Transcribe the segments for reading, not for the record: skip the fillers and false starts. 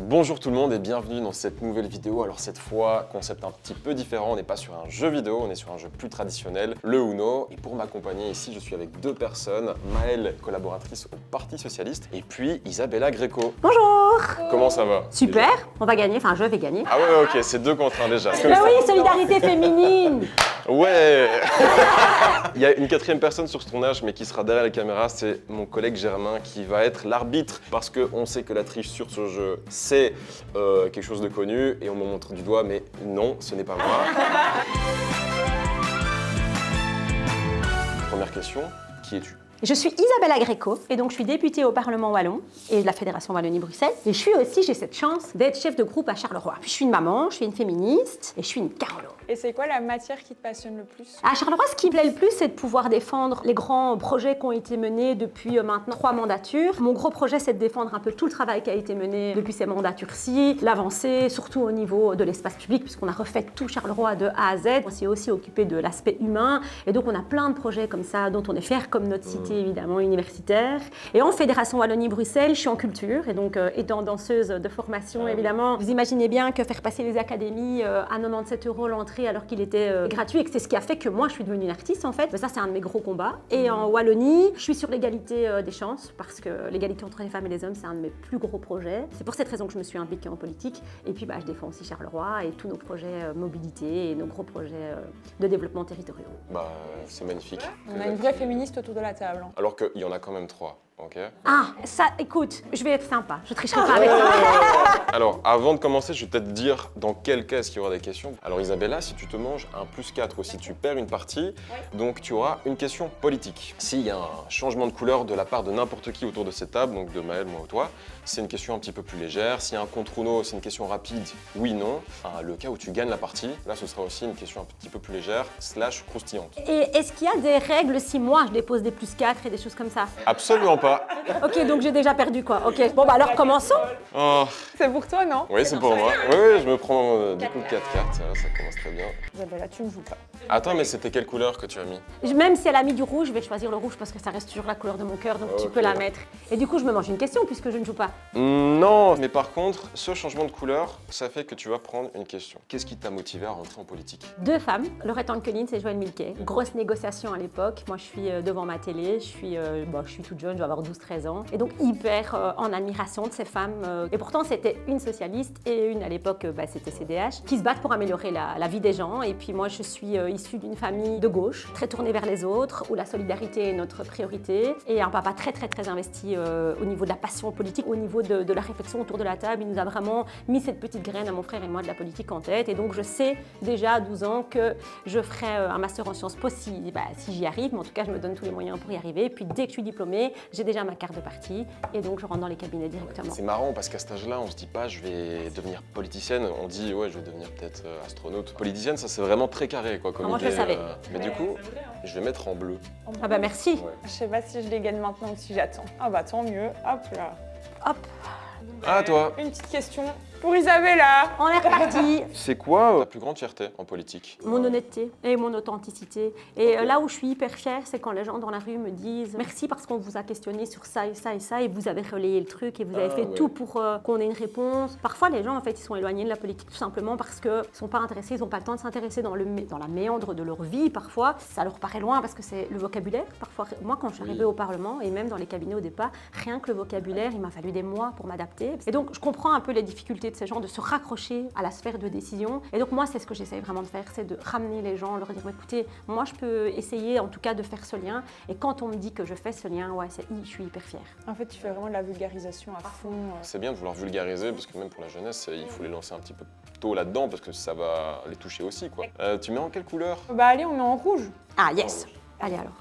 Bonjour tout le monde et bienvenue dans cette nouvelle vidéo. Alors cette fois, concept un petit peu différent, on n'est pas sur un jeu vidéo, on est sur un jeu plus traditionnel, le Uno. Et pour m'accompagner ici, je suis avec deux personnes, Maëlle, collaboratrice au Parti Socialiste, et puis Isabella Greco. Bonjour. Comment ça va? Super, on va gagner, enfin je vais gagner. Ah ouais, ok, c'est 2 contre 1 déjà. Bah oui, solidarité féminine. Ouais. Il y a une 4e personne sur ce tournage, mais qui sera derrière la caméra, c'est mon collègue Germain qui va être l'arbitre, parce qu'on sait que la triche sur ce jeu, c'est quelque chose de connu, et on me montre du doigt, mais non, ce n'est pas moi. Première question, qui es-tu? Je suis Isabella Greco et donc je suis députée au Parlement wallon et de la Fédération Wallonie-Bruxelles. Et j'ai cette chance d'être chef de groupe à Charleroi. Puis je suis une maman, je suis une féministe et je suis une Carolo. Et c'est quoi la matière qui te passionne le plus? À Charleroi, ce qui me plaît le plus, c'est de pouvoir défendre les grands projets qui ont été menés depuis maintenant 3 mandatures. Mon gros projet, c'est de défendre un peu tout le travail qui a été mené depuis ces mandatures-ci, l'avancée, surtout au niveau de l'espace public, puisqu'on a refait tout Charleroi de A à Z. On s'est aussi occupé de l'aspect humain. Et donc, on a plein de projets comme ça dont on est fiers, comme notre cité évidemment universitaire. Et en Fédération Wallonie-Bruxelles, je suis en culture. Et donc, étant danseuse de formation, évidemment, vous imaginez bien que faire passer les académies à 97 € l'entrée alors qu'il était gratuit et que c'est ce qui a fait que moi je suis devenue une artiste en fait. Mais ça c'est un de mes gros combats. Et en Wallonie, je suis sur l'égalité des chances parce que l'égalité entre les femmes et les hommes c'est un de mes plus gros projets. C'est pour cette raison que je me suis impliquée en politique. Et puis je défends aussi Charleroi et tous nos projets mobilité et nos gros projets de développement territoriaux. Bah, c'est magnifique. On a une vraie féministe autour de la table. Alors qu'il y en a quand même 3, ok? Ah, ça, écoute, je vais être sympa, je tricherai pas avec toi. Alors, avant de commencer, je vais peut-être dire dans quel cas est-ce qu'il y aura des questions. Alors Isabella, si tu te manges un +4 ou si tu perds une partie, donc tu auras une question politique. S'il y a un changement de couleur de la part de n'importe qui autour de cette table, donc de Maëlle, moi ou toi, c'est une question un petit peu plus légère. S'il y a un contre Uno, c'est une question rapide, oui, non. Le cas où tu gagnes la partie, là ce sera aussi une question un petit peu plus légère, / croustillante. Et est-ce qu'il y a des règles si moi je dépose des +4 et des choses comme ça? Absolument pas. Ok, donc j'ai déjà perdu quoi. Ok, bon alors commençons. Oh. C'est pour toi, non? Oui, c'est pour moi. Oui, je me prends du coup 4 cartes, ça commence très bien. Isabella, tu ne joues pas. Attends, mais c'était quelle couleur que tu as mis? Même si elle a mis du rouge, je vais choisir le rouge parce que ça reste toujours la couleur de mon cœur, donc tu peux la mettre. Et du coup, je me mange une question puisque je ne joue pas. Non, mais par contre, ce changement de couleur, ça fait que tu vas prendre une question. Qu'est-ce qui t'a motivé à rentrer en politique? 2 femmes, Laurette Ankelins et Joëlle Milquet. Grosse négociation à l'époque. Moi, je suis devant ma télé, je suis toute jeune, je dois avoir 12-13 ans. Et donc, hyper en admiration de ces femmes. Et pourtant, c'était une socialiste et une à l'époque, c'était CDH, qui se battent pour améliorer la vie des gens. Et puis moi, je suis issue d'une famille de gauche, très tournée vers les autres, où la solidarité est notre priorité. Et un papa très investi au niveau de la passion politique, au niveau de la réflexion autour de la table. Il nous a vraiment mis cette petite graine à mon frère et moi de la politique en tête. Et donc, je sais déjà à 12 ans que je ferai un master en sciences po si j'y arrive. Mais en tout cas, je me donne tous les moyens pour y arriver. Et puis, dès que je suis diplômée, j'ai déjà ma carte de parti. Et donc, je rentre dans les cabinets directement. C'est marrant parce qu'à cet âge-là, on se dit pas je vais devenir politicienne. On dit ouais, je vais devenir peut-être astronaute. Politicienne, ça c'est vraiment très carré quoi. Comme moi, idée, je le savais. Mais du coup, je vais mettre en bleu. Ah bah merci. Ouais. Je sais pas si je les gagne maintenant ou si j'attends. Ah bah tant mieux. Hop là. Hop, Ah toi, Une petite question pour Isabella. on est reparti. c'est quoi ta plus grande fierté en politique? Mon honnêteté et mon authenticité. Et là où je suis hyper fière, c'est quand les gens dans la rue me disent merci parce qu'on vous a questionné sur ça et ça et ça et vous avez relayé le truc et vous avez fait tout pour qu'on ait une réponse. Parfois, les gens, en fait, ils sont éloignés de la politique tout simplement parce qu'ils ne sont pas intéressés, ils n'ont pas le temps de s'intéresser dans la méandre de leur vie. Parfois, ça leur paraît loin parce que c'est le vocabulaire. Parfois, moi, quand je suis arrivée au Parlement et même dans les cabinets au départ, rien que le vocabulaire, il m'a fallu des mois pour m'adapter. Et donc, je comprends un peu les difficultés de ces gens de se raccrocher à la sphère de décision. Et donc moi, c'est ce que j'essaye vraiment de faire, c'est de ramener les gens, leur dire écoutez, moi je peux essayer en tout cas de faire ce lien. Et quand on me dit que je fais ce lien, je suis hyper fière. En fait, tu fais vraiment de la vulgarisation à fond. C'est bien de vouloir vulgariser parce que même pour la jeunesse, il faut les lancer un petit peu tôt là-dedans parce que ça va les toucher aussi quoi. Tu mets en quelle couleur? Bah allez, on met en rouge. Ah yes. Allez alors.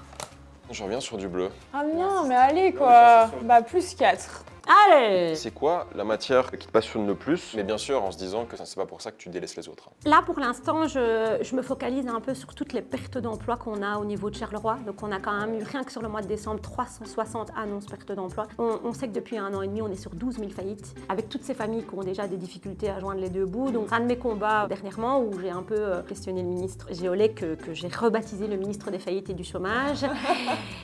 Je reviens sur du bleu. Ah non, mais allez quoi. Bah +4. Allez! C'est quoi la matière qui te passionne le plus? Mais bien sûr, en se disant que c'est pas pour ça que tu délaisses les autres. Là, pour l'instant, je me focalise un peu sur toutes les pertes d'emploi qu'on a au niveau de Charleroi. Donc, on a quand même eu, rien que sur le mois de décembre, 360 annonces pertes d'emploi. On sait que depuis 1 an et demi, on est sur 12 000 faillites, avec toutes ces familles qui ont déjà des difficultés à joindre les deux bouts. Donc, un de mes combats dernièrement, où j'ai un peu questionné le ministre Géolet, que j'ai rebaptisé le ministre des faillites et du chômage,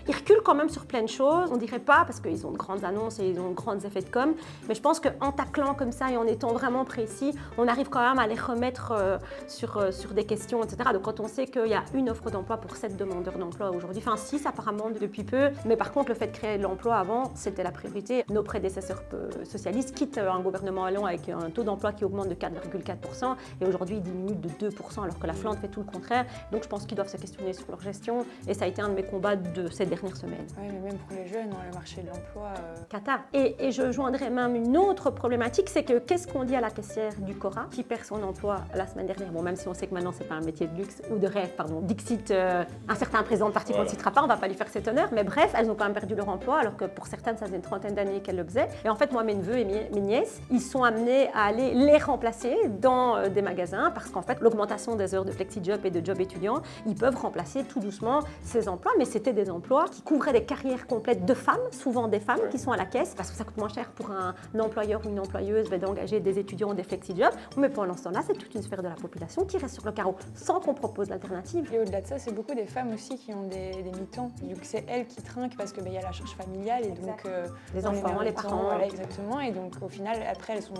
il recule quand même sur plein de choses. On dirait pas parce qu'ils ont de grandes annonces et ils ont de grands effets de com, mais je pense qu'en taclant comme ça et en étant vraiment précis, on arrive quand même à les remettre sur des questions, etc. Donc quand on sait qu'il y a une offre d'emploi pour 7 demandeurs d'emploi aujourd'hui, enfin 6 apparemment depuis peu, mais par contre le fait de créer de l'emploi avant, c'était la priorité. Nos prédécesseurs socialistes quittent un gouvernement wallon avec un taux d'emploi qui augmente de 4,4% et aujourd'hui il diminue de 2% alors que la Flandre fait tout le contraire. Donc je pense qu'ils doivent se questionner sur leur gestion et ça a été un de mes combats de ces dernières semaines. Oui, mais même pour les jeunes, le marché de l'emploi... Cata. Et je joindrais même une autre problématique, c'est que qu'est-ce qu'on dit à la caissière du Cora qui perd son emploi la semaine dernière? Bon, même si on sait que maintenant c'est pas un métier de luxe ou de rêve, pardon. Dixit, un certain président de parti qu'on ne citera pas, on va pas lui faire cet honneur, mais bref, elles ont quand même perdu leur emploi alors que pour certaines ça faisait une trentaine d'années qu'elles le faisaient. Et en fait, moi, mes neveux et mes nièces, ils sont amenés à aller les remplacer dans des magasins parce qu'en fait, l'augmentation des heures de flexi-job et de job étudiant, ils peuvent remplacer tout doucement ces emplois, mais c'était des emplois qui couvraient des carrières complètes de femmes, souvent des femmes qui sont à la caisse, parce que ça coûte moins cher pour un employeur ou une employeuse d'engager des étudiants ou des flexi-jobs, mais pendant ce temps-là, c'est toute une sphère de la population qui reste sur le carreau, sans qu'on propose l'alternative. Et au-delà de ça, c'est beaucoup des femmes aussi qui ont des mi-temps, donc c'est elles qui trinquent parce qu'il y a la charge familiale et donc les enfants, les parents. Voilà, exactement, et donc au final, après, elles sont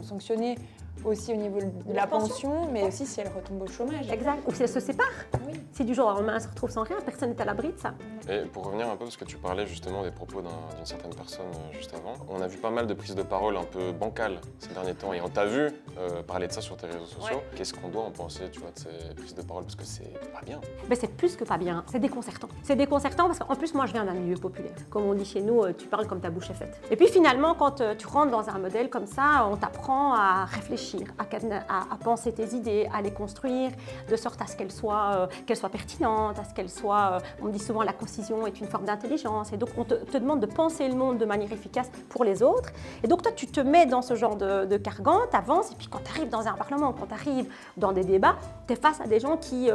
sanctionnées aussi au niveau de la pension, mais aussi si elles retombent au chômage. Exact, ou si elles se séparent. Oui. Si du jour au lendemain elles se retrouvent sans rien, personne n'est à l'abri de ça. Et pour revenir un peu, parce que tu parlais justement des propos d'une certaine personne juste avant, on a vu pas mal de prises de parole un peu bancales ces derniers temps et on t'a vu parler de ça sur tes réseaux sociaux. Ouais. Qu'est-ce qu'on doit en penser, tu vois, de ces prises de parole? Parce que c'est pas bien. Mais c'est plus que pas bien, c'est déconcertant. C'est déconcertant parce qu'en plus moi je viens d'un milieu populaire. Comme on dit chez nous, tu parles comme ta bouche est faite. Et puis finalement quand tu rentres dans un modèle comme ça, on t'apprend à réfléchir, à penser tes idées, à les construire de sorte à ce qu'elles soient pertinentes, à ce qu'elles soient... on me dit souvent la concision est une forme d'intelligence et donc on te demande de penser le monde de manière efficace pour les autres. Et donc toi tu te mets dans ce genre de cargan, t'avances et puis quand tu arrives dans un parlement, quand tu arrives dans des débats, tu es face à des gens qui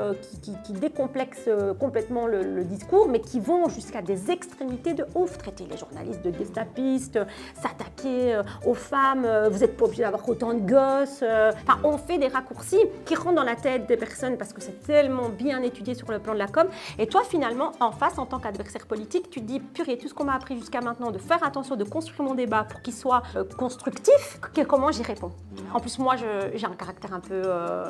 décomplexent complètement le discours mais qui vont jusqu'à des extrémités de ouf, traiter les journalistes de gestapistes, s'attaquer aux femmes, vous n'êtes pas obligé d'avoir autant de gosses. Enfin, on fait des raccourcis qui rentrent dans la tête des personnes parce que c'est tellement bien étudié sur le plan de la com. Et toi, finalement, en face, en tant qu'adversaire politique, tu te dis, purée, tout ce qu'on m'a appris jusqu'à maintenant, de faire attention, de construire mon débat pour qu'il soit constructif, comment j'y réponds? En plus, moi, j'ai un caractère un peu...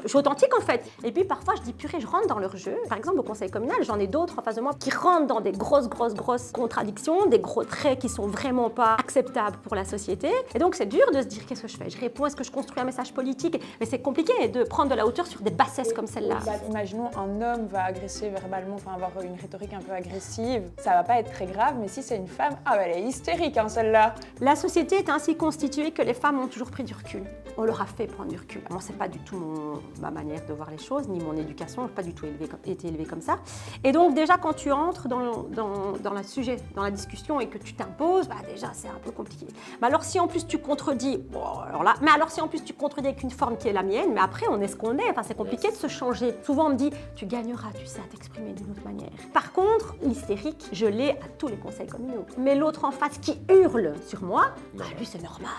je suis authentique, en fait. Et puis, parfois, je dis, purée, je rentre dans leur jeu. Par exemple, au conseil communal, j'en ai d'autres en face de moi qui rentrent dans des grosses contradictions, des gros traits qui sont vraiment pas acceptables pour la société. Et donc, c'est dur de se dire, qu'est-ce que je fais? Je réponds, est-ce que je construis un message politique? Mais c'est compliqué de prendre de la hauteur sur des bassesses comme celle-là. Bah, imaginons un homme va agresser verbalement, enfin avoir une rhétorique un peu agressive, ça va pas être très grave, mais si c'est une femme, ah bah, elle est hystérique hein, celle-là. La société est ainsi constituée que les femmes ont toujours pris du recul. On leur a fait prendre du recul. Moi, c'est pas du tout ma manière de voir les choses, ni mon éducation, j'ai pas du tout été élevée comme ça. Et donc déjà, quand tu entres dans le sujet, dans la discussion et que tu t'imposes, bah déjà, c'est un peu compliqué. Mais alors si en plus tu contredis, bon, alors si en plus tu contredis avec une forme qui est la mienne, mais après on est ce qu'on est, enfin c'est compliqué de se changer. Souvent on me dit, tu gagneras, tu sais, à t'exprimer d'une autre manière. Par contre, l'hystérique, je l'ai à tous les conseils communaux. Mais l'autre en face qui hurle sur moi, bah lui c'est normal.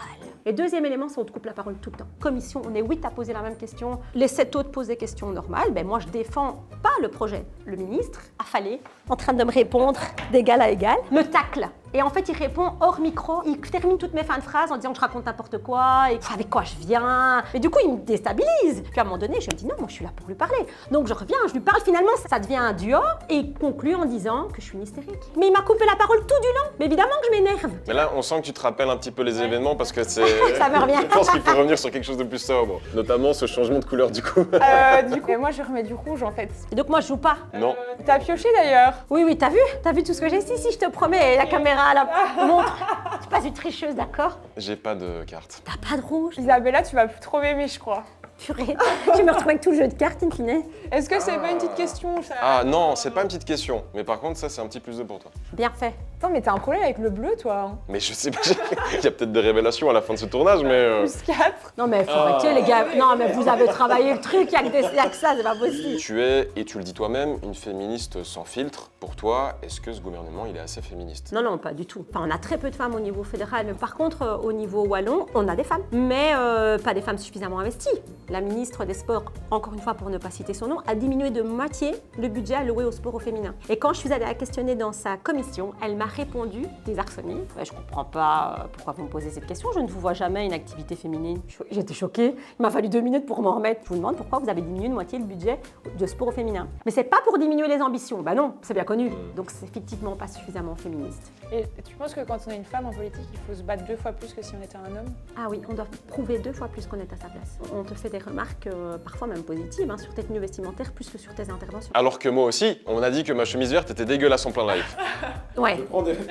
Et deuxième élément, c'est on te coupe la parole tout le temps. Commission, on est 8 à poser la même question, les 7 autres posent des questions normales, ben moi je défends pas le projet. Le ministre, affalé, en train de me répondre d'égal à égal, me tacle. Et en fait, il répond hors micro, il termine toutes mes fins de phrases en disant que je raconte n'importe quoi, et avec quoi je viens. Mais du coup, il me déstabilise. Puis à un moment donné, je me dis non, moi je suis là pour lui parler. Donc je reviens, je lui parle, finalement, ça devient un duo, et il conclut en disant que je suis une hystérique. Mais il m'a coupé la parole tout du long. Mais évidemment que je m'énerve. Mais là, on sent que tu te rappelles un petit peu les événements parce que c'est... Ça me revient. Je pense qu'il faut revenir sur quelque chose de plus sobre, notamment ce changement de couleur du coup. Du coup, moi je remets du rouge en fait. Et donc moi je joue pas. Non. T'as pioché d'ailleurs? Oui, t'as vu? T'as vu tout ce que j'ai? Si, je te promets, la caméra là montre. Je suis pas une tricheuse, d'accord? J'ai pas de carte. T'as pas de rouge? Isabella, tu vas plus trop m'aimer, je crois. Purée, tu me retrouves avec tout le jeu de cartes, in fine. Est-ce que c'est pas une petite question ça? Ah non, c'est pas une petite question. Mais par contre, ça, c'est un petit plus 2 pour toi. Bien fait. Attends, mais t'as un problème avec le bleu, toi hein? Mais je sais pas, il y a peut-être des révélations à la fin de ce tournage, mais... Plus 4. Non mais faut arrêter les gars. Non mais vous avez travaillé le truc, il y a que ça, c'est pas possible. Tu es, et tu le dis toi-même, une féministe sans filtre. Pour toi, est-ce que ce gouvernement, il est assez féministe? Non, pas du tout. Enfin, on a très peu de femmes au niveau fédéral. Par contre, au niveau wallon, on a des femmes, mais pas des femmes suffisamment investies. La ministre des Sports, encore une fois pour ne pas citer son nom, a diminué de moitié le budget alloué au sport au féminin. Et quand je suis allée la questionner dans sa commission, elle m'a répondu désarçonnée. Je comprends pas pourquoi vous me posez cette question, je ne vous vois jamais une activité féminine. J'étais choquée, il m'a fallu 2 minutes pour m'en remettre. Je vous demande pourquoi vous avez diminué de moitié le budget de sport au féminin. Mais c'est pas pour diminuer les ambitions, bah non, c'est bien connu. Donc c'est effectivement pas suffisamment féministe. Et tu penses que quand on est une femme en politique, il faut se battre 2 fois plus que si on était un homme? Ah oui, on doit prouver 2 fois plus qu'on est à sa place. On te fait des remarques, parfois même positives, sur tes tenues vestimentaires plus que sur tes interventions. Alors que moi aussi, on a dit que ma chemise verte était dégueulasse en plein live. Ouais.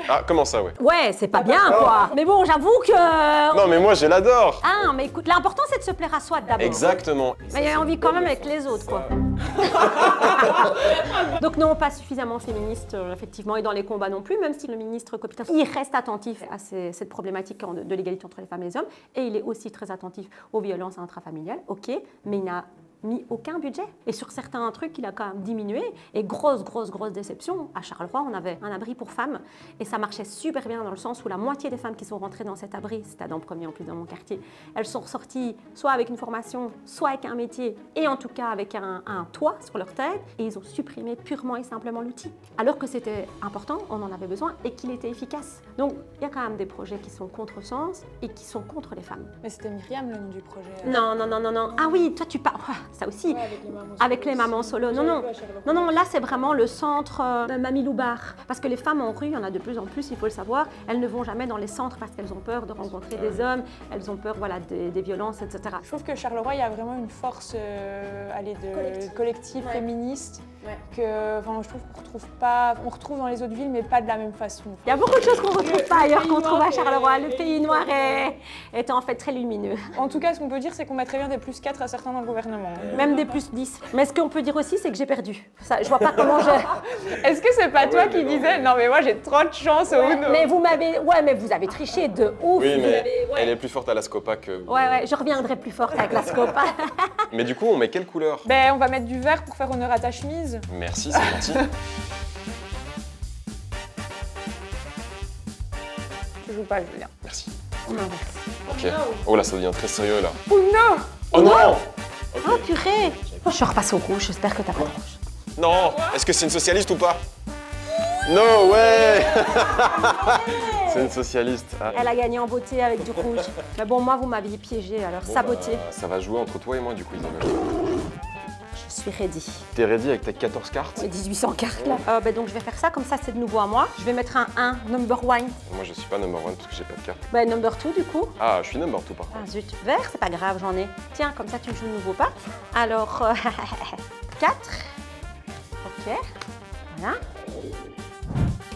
Ah, comment ça, ouais? Ouais, c'est pas bien, quoi. Mais bon, j'avoue que... Non, mais moi, je l'adore. Ah, mais écoute, l'important, c'est de se plaire à soi d'abord. Exactement. Mais il y a envie quand même avec les autres, quoi. Donc non, pas suffisamment féministe, effectivement, et dans les combats non plus, même si le ministre Kopitar, il reste attentif à cette problématique de l'égalité entre les femmes et les hommes, et il est aussi très attentif aux violences intrafamiliales, ok, mais il n'a mis aucun budget. Et sur certains trucs, il a quand même diminué. Et grosse déception. À Charleroi, on avait un abri pour femmes. Et ça marchait super bien dans le sens où la moitié des femmes qui sont rentrées dans cet abri, c'était Adam Premier en plus dans mon quartier, elles sont ressorties soit avec une formation, soit avec un métier, et en tout cas avec un toit sur leur tête. Et ils ont supprimé purement et simplement l'outil. Alors que c'était important, on en avait besoin, et qu'il était efficace. Donc, il y a quand même des projets qui sont contre-sens et qui sont contre les femmes. Mais c'était Myriam le nom du projet. Non. Ah oui, toi tu parles... Ça aussi, Ouais, avec les mamans solo. Non, là c'est vraiment le centre Mamie Loubar. Parce que les femmes en rue, il y en a de plus en plus, il faut le savoir, elles ne vont jamais dans les centres parce qu'elles ont peur de rencontrer des hommes, elles ont peur des violences, etc. Je trouve que Charleroi, il y a vraiment une force collective féministe que je trouve qu'on retrouve dans les autres villes, mais pas de la même façon. Il y a beaucoup de choses qu'on ne retrouve pas ailleurs qu'on trouve à Charleroi. Le pays noir est en fait très lumineux. En tout cas, ce qu'on peut dire, c'est qu'on met très bien des +4 à certains dans le gouvernement. Même des +10. Mais ce qu'on peut dire aussi, c'est que j'ai perdu. Ça, je vois pas comment je... Est-ce que c'est pas toi qui disais « Non mais moi j'ai trop de chance au Uno ». Mais vous avez triché de ouf. Oui, mais elle est plus forte à la Scopa que... Ouais, je reviendrai plus forte avec la Scopa. Mais du coup, on met quelle couleur? Ben, on va mettre du vert pour faire honneur à ta chemise. Merci, c'est gentil. Tu joues pas, Julien. Merci. On inverse. Ok. Oh là, ça devient très sérieux là. Uno. Oh non! Oh purée! Je repasse au rouge, j'espère que t'as pas de rouge. Non! Est-ce que c'est une socialiste ou pas? No way! C'est une socialiste. Ah. Elle a gagné en beauté avec du rouge. Mais bon, moi, vous m'aviez piégé, alors saboté. Ça va jouer entre toi et moi du coup, Isabelle. Je suis ready. T'es ready avec tes 14 cartes? 1800 cartes là. Donc je vais faire ça, comme ça c'est de nouveau à moi. Je vais mettre un 1, number 1. Moi je suis pas number 1 parce que j'ai pas de carte. Number 2 du coup. Ah, je suis number 2 par contre. Ah zut, vert, c'est pas grave, j'en ai. Tiens, comme ça tu joues de nouveau pas. Alors, 4. Ok, voilà.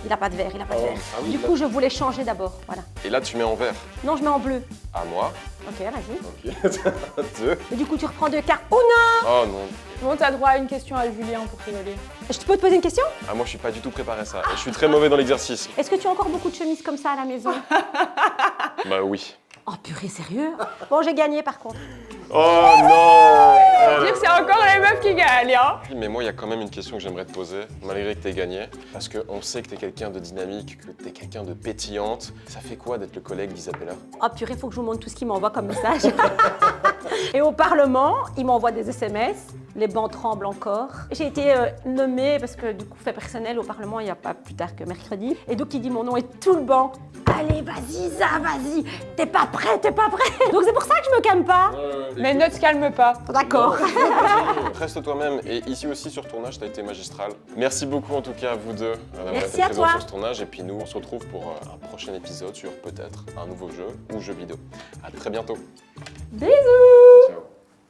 Il a pas de vert, il a pas de vert. Ah oui, du coup, je voulais changer d'abord, voilà. Et là tu mets en vert. Non, je mets en bleu. À moi. Ok, vas-y. Ok. 2. Et du coup, tu reprends 2 cartes. Oh non! Oh non. Bon, t'as droit à une question à Julien pour rigoler. Je peux te poser une question? Ah, moi je suis pas du tout préparé à ça. Et je suis très mauvais dans l'exercice. Est-ce que tu as encore beaucoup de chemises comme ça à la maison? Bah oui. Oh purée, sérieux? Bon, j'ai gagné par contre. Oh non! Dire que c'est encore les meufs qui gagnent, hein. Mais moi, il y a quand même une question que j'aimerais te poser, malgré que t'aies gagné. Parce qu'on sait que t'es quelqu'un de dynamique, que t'es quelqu'un de pétillante. Ça fait quoi d'être le collègue d'Isabella? Oh purée, faut que je vous montre tout ce qu'il m'envoie comme message. Et au Parlement, il m'envoie des SMS. Les bancs tremblent encore. J'ai été nommée, parce que du coup, fait personnel au Parlement, il n'y a pas plus tard que mercredi. Et donc, il dit mon nom et tout le banc. Allez, vas-y, Isa, vas-y. T'es pas prêt, t'es pas prêt. Donc, c'est pour ça que je me calme pas. Mais ne te calme pas. D'accord. Reste toi-même. Et ici aussi, sur tournage, t'as été magistral. Merci beaucoup, en tout cas, à vous deux, d'avoir Merci été à présents toi. sur ce tournage. Et puis nous, on se retrouve pour un prochain épisode sur peut-être un nouveau jeu ou jeu vidéo. À très bientôt. Bisous.